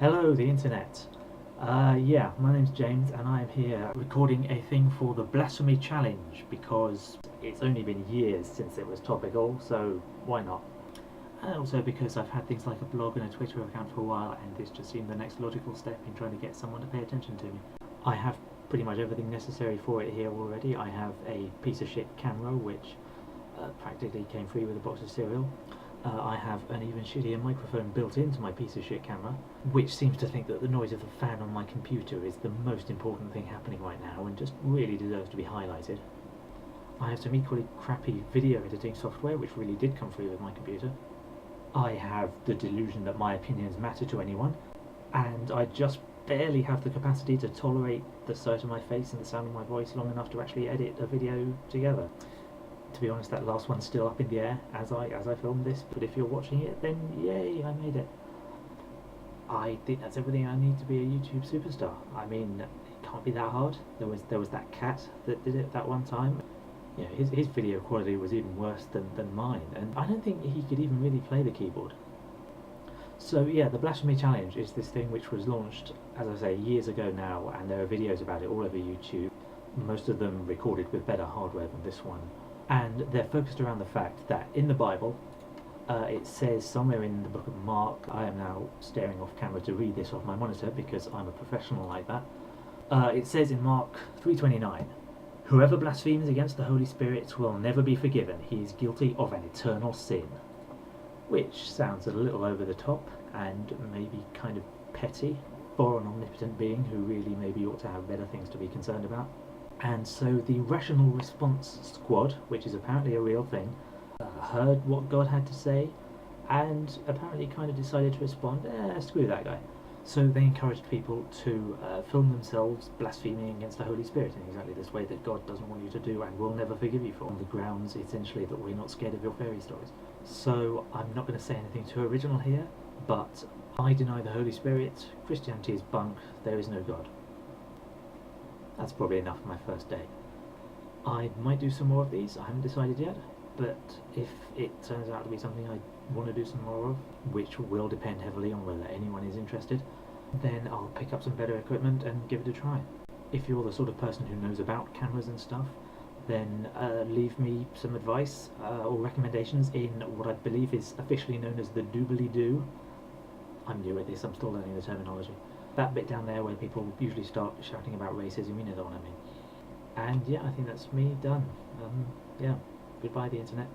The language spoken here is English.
Hello, the internet. Yeah, my name's James, and I'm here recording a thing for the Blasphemy Challenge because it's only been years since it was topical, so why not? And also because I've had things like a blog and a Twitter account for a while, and this just seemed the next logical step in trying to get someone to pay attention to me. I have pretty much everything necessary for it here already. I have a piece of shit camera, which practically came free with a box of cereal. I have an even shittier microphone built into my piece of shit camera, which seems to think that the noise of the fan on my computer is the most important thing happening right now and just really deserves to be highlighted. I have some equally crappy video editing software, which really did come free with my computer. I have the delusion that my opinions matter to anyone, and I just barely have the capacity to tolerate the sight of my face and the sound of my voice long enough to actually edit a video together. To be honest, that last one's still up in the air as I film this, but if you're watching it, then yay, I made it. I think that's everything I need to be a YouTube superstar. I mean, it can't be that hard. There was that cat that did it that one time. You know, his video quality was even worse than mine, and I don't think he could even really play the keyboard. So yeah, the Blasphemy Challenge is this thing which was launched, as I say, years ago now, and there are videos about it all over YouTube, most of them recorded with better hardware than this one. And they're focused around the fact that in the Bible, it says somewhere in the book of Mark, I am now staring off camera to read this off my monitor because I'm a professional like that. It says in Mark 3:29, "Whoever blasphemes against the Holy Spirit will never be forgiven. He is guilty of an eternal sin." Which sounds a little over the top and maybe kind of petty for an omnipotent being who really maybe ought to have better things to be concerned about. And so the Rational Response Squad, which is apparently a real thing, heard what God had to say and apparently kind of decided to respond, screw that guy. So they encouraged people to film themselves blaspheming against the Holy Spirit in exactly this way that God doesn't want you to do and will never forgive you for, on the grounds essentially that we're not scared of your fairy stories. So I'm not going to say anything too original here, but I deny the Holy Spirit, Christianity is bunk, there is no God. That's probably enough for my first day. I might do some more of these, I haven't decided yet, but if it turns out to be something I want to do some more of, which will depend heavily on whether anyone is interested, then I'll pick up some better equipment and give it a try. If you're the sort of person who knows about cameras and stuff, then leave me some advice or recommendations in what I believe is officially known as the doobly-doo. I'm new at this, I'm still learning the terminology. That bit down there where people usually start shouting about racism, you know what I mean. And yeah, I think that's me done. Yeah, goodbye the internet.